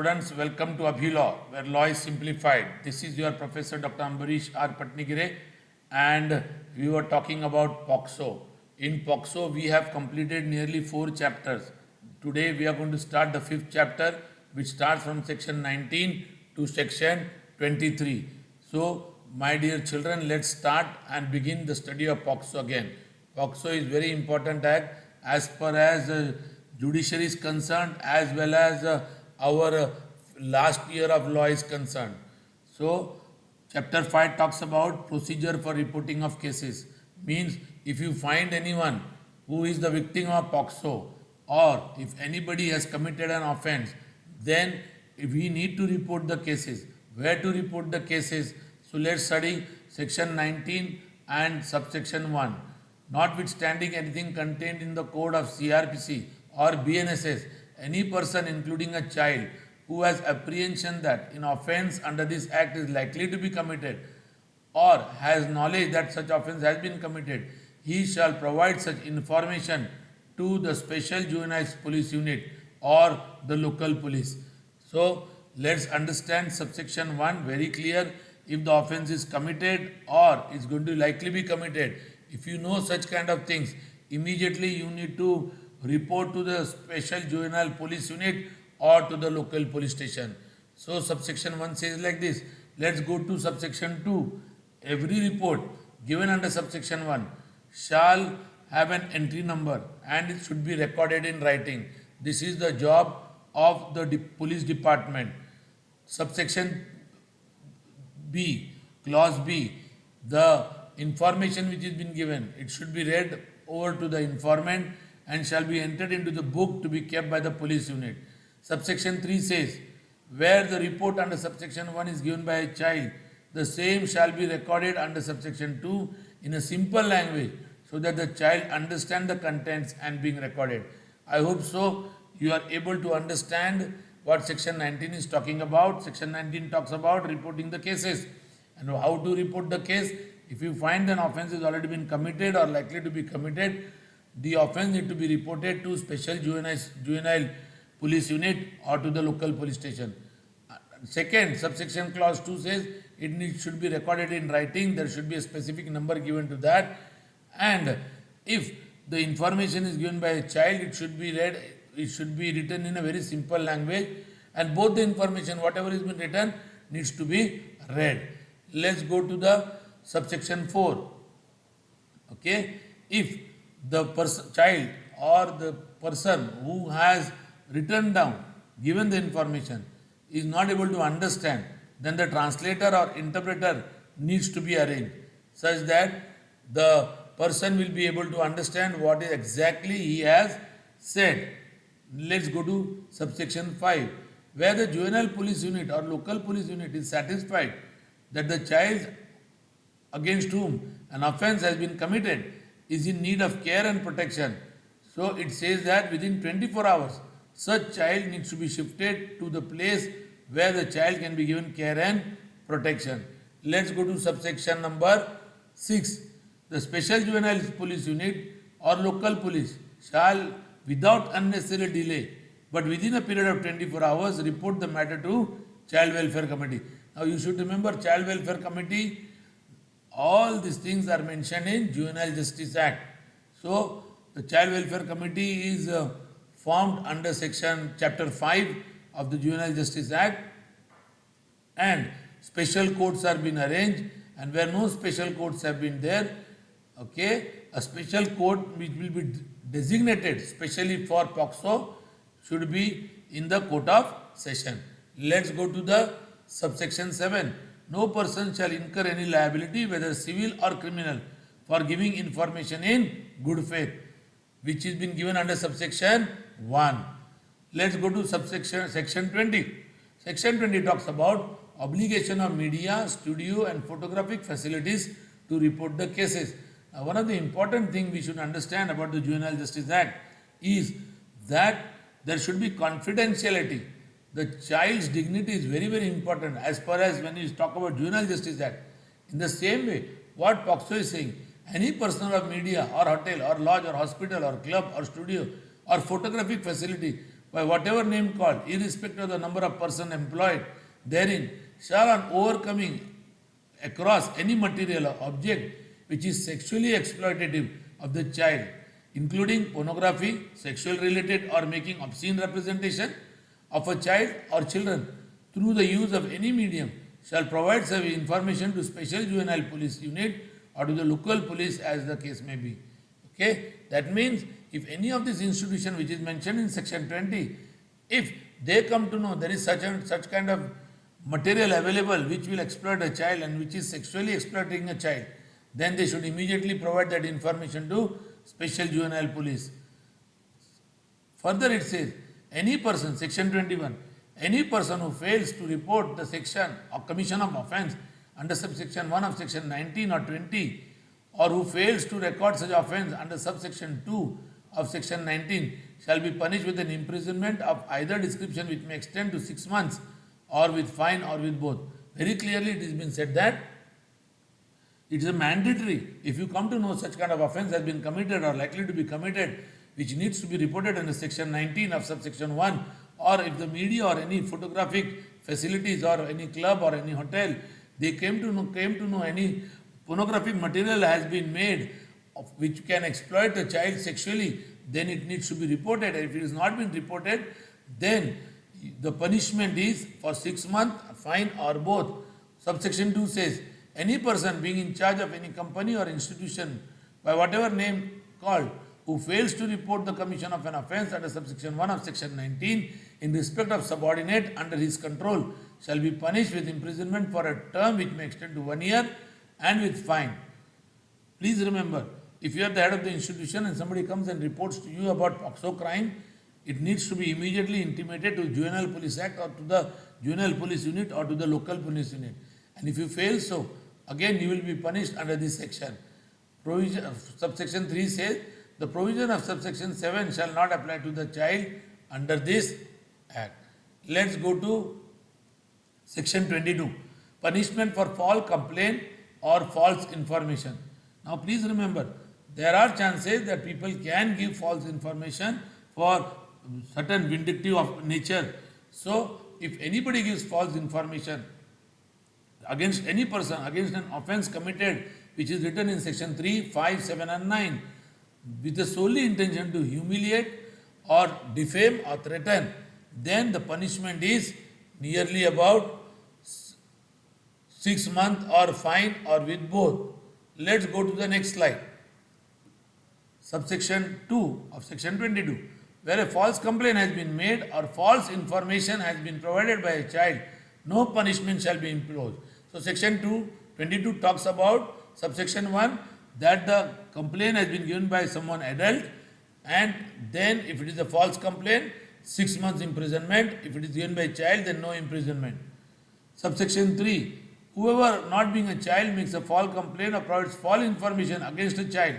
students, welcome to ABHILAW, where law is simplified. This is your Professor Dr. Ambarish R. Patnigere, and we were talking about POCSO. In POCSO, we have completed nearly 4 chapters. Today, we are going to start the 5th chapter, which starts from section 19 to section 23. So, my dear children, let's start and begin the study of POCSO again. POCSO is very important act as far as judiciary is concerned, as well as our last year of law is concerned. So, chapter 5 talks about procedure for reporting of cases. Means if you find anyone who is the victim of POCSO, or if anybody has committed an offense, then we need to report the cases. Where to report the cases? So let's study section 19 and subsection 1. Notwithstanding anything contained in the code of CRPC or BNSS, any person including a child who has apprehension that an offence under this act is likely to be committed or has knowledge that such offence has been committed, he shall provide such information to the special juvenile police unit or the local police. So let's understand subsection 1 very clear. If the offence is committed or is going to likely be committed, if you know such kind of things, immediately you need to report to the special juvenile police unit or to the local police station. So subsection 1 says like this. Let's go to subsection 2. Every report given under subsection 1 shall have an entry number and it should be recorded in writing. This is the job of the police department. Subsection B, clause B, the information which has been given, it should be read over to the informant and shall be entered into the book to be kept by the police unit. Subsection 3 says, where the report under subsection 1 is given by a child, the same shall be recorded under subsection 2 in a simple language so that the child understand the contents and being recorded. I hope so you are able to understand what section 19 is talking about. Section 19 talks about reporting the cases and how to report the case. If you find an offence has already been committed or likely to be committed, the offence need to be reported to special juvenile police unit or to the local police station. Second, subsection clause 2 says should be recorded in writing. There should be a specific number given to that. And if the information is given by a child, it should be read, it should be written in a very simple language, and both the information, whatever has been written, needs to be read. Let's go to the subsection 4. Okay, if the child or the person who has written down, given the information, is not able to understand, then the translator or interpreter needs to be arranged such that the person will be able to understand what exactly he has said. Let's go to subsection 5. Where the juvenile police unit or local police unit is satisfied that the child against whom an offence has been committed is in need of care and protection. So it says that within 24 hours, such child needs to be shifted to the place where the child can be given care and protection. Let's go to subsection number 6. The special juvenile police unit or local police shall, without unnecessary delay, but within a period of 24 hours, report the matter to Child Welfare Committee. Now you should remember Child Welfare Committee, all these things are mentioned in Juvenile Justice Act. So the Child Welfare Committee is formed under chapter 5 of the Juvenile Justice Act, and special courts are being arranged, and where no special courts have been there, okay, a special court which will be designated specially for POCSO should be in the court of session. Let's go to the subsection 7. No person shall incur any liability, whether civil or criminal, for giving information in good faith, which has been given under subsection 1. Let's go to section 20. Section 20 talks about obligation of media, studio and photographic facilities to report the cases. Now, one of the important things we should understand about the Juvenile Justice Act is that there should be confidentiality. The child's dignity is very, very important as far as when you talk about Juvenile Justice Act. In the same way, what POCSO is saying, any person of media or hotel or lodge or hospital or club or studio or photographic facility by whatever name called, irrespective of the number of persons employed therein, shall on overcoming across any material or object which is sexually exploitative of the child, including pornography, sexual related or making obscene representation of a child or children through the use of any medium, shall provide such information to special juvenile police unit or to the local police as the case may be. Okay, that means if any of this institution which is mentioned in section 20, if they come to know there is such kind of material available which will exploit a child and which is sexually exploiting a child, then they should immediately provide that information to special juvenile police. Further it says, any person, section 21, any person who fails to report the section or commission of offence under subsection 1 of section 19 or 20, or who fails to record such offence under subsection 2 of section 19, shall be punished with an imprisonment of either description which may extend to 6 months, or with fine, or with both. Very clearly it has been said that it is a mandatory, if you come to know such kind of offence has been committed or likely to be committed, which needs to be reported under section 19 of subsection 1, or if the media or any photographic facilities or any club or any hotel, they came to know any pornographic material has been made of which can exploit a child sexually, then it needs to be reported. And if it has not been reported, then the punishment is for 6 months, fine, or both. Subsection 2 says, any person being in charge of any company or institution by whatever name called, who fails to report the commission of an offence under subsection 1 of section 19 in respect of subordinate under his control, shall be punished with imprisonment for a term which may extend to 1 year and with fine. Please remember, if you are the head of the institution and somebody comes and reports to you about POCSO crime, it needs to be immediately intimated to Juvenile Police Act or to the Juvenile Police Unit or to the local police unit. And if you fail so, again you will be punished under this section. Provision of subsection 3 says, the provision of subsection 7 shall not apply to the child under this act. Let's go to section 22. Punishment for false complaint or false information. Now please remember, there are chances that people can give false information for certain vindictive of nature. So if anybody gives false information against any person, against an offence committed which is written in section 3, 5, 7 and 9, with the solely intention to humiliate or defame or threaten, then the punishment is nearly about 6 months or fine or with both. Let's go to the next slide. Subsection 2 of section 22. Where a false complaint has been made or false information has been provided by a child, no punishment shall be imposed. So section 22 talks about subsection 1, that the complaint has been given by someone adult, and then if it is a false complaint, 6 months imprisonment. If it is given by a child, then no imprisonment. Subsection 3, whoever not being a child makes a false complaint or provides false information against a child,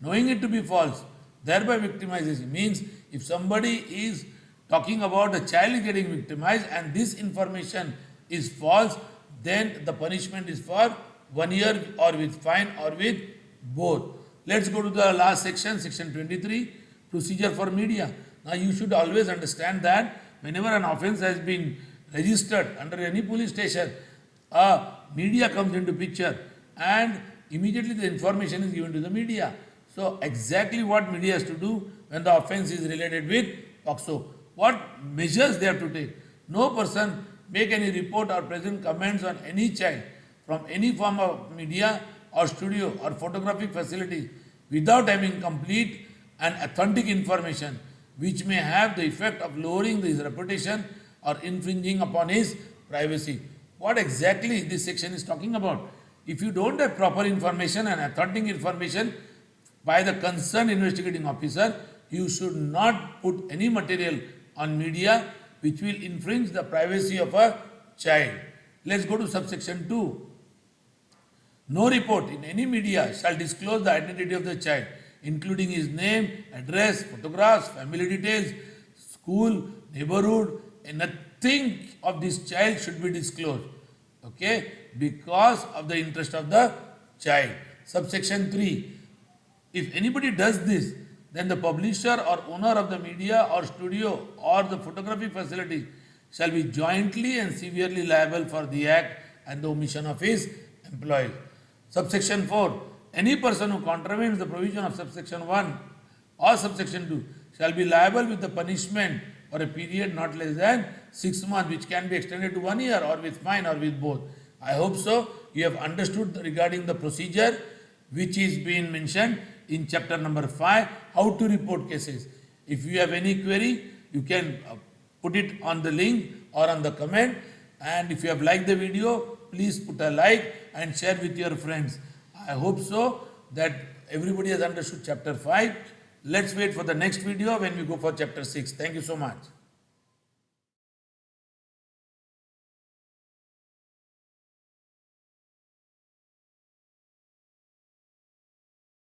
knowing it to be false, thereby victimizes him. Means if somebody is talking about a child getting victimized and this information is false, then the punishment is for 1 year or with fine or with both. Let's go to the last section, section 23, procedure for media. Now you should always understand that whenever an offence has been registered under any police station, media comes into picture and immediately the information is given to the media. So exactly what media has to do when the offence is related with POCSO. What measures they have to take. No person make any report or present comments on any child from any form of media or studio or photographic facility without having complete and authentic information which may have the effect of lowering his reputation or infringing upon his privacy. What exactly this section is talking about? If you don't have proper information and authentic information by the concerned investigating officer, you should not put any material on media which will infringe the privacy of a child. Let's go to subsection 2. No report in any media shall disclose the identity of the child, including his name, address, photographs, family details, school, neighborhood, and nothing of this child should be disclosed. Okay? Because of the interest of the child. Subsection 3. If anybody does this, then the publisher or owner of the media or studio or the photography facility shall be jointly and severely liable for the act and the omission of his employees. Subsection 4. Any person who contravenes the provision of subsection 1 or subsection 2 shall be liable with the punishment for a period not less than 6 months, which can be extended to 1 year, or with fine, or with both. I hope so. You have understood regarding the procedure which is being mentioned in chapter number 5, how to report cases. If you have any query, you can put it on the link or on the comment. And if you have liked the video, please put a like and share with your friends. I hope so that everybody has understood chapter 5. Let's wait for the next video when we go for chapter 6. Thank you so much.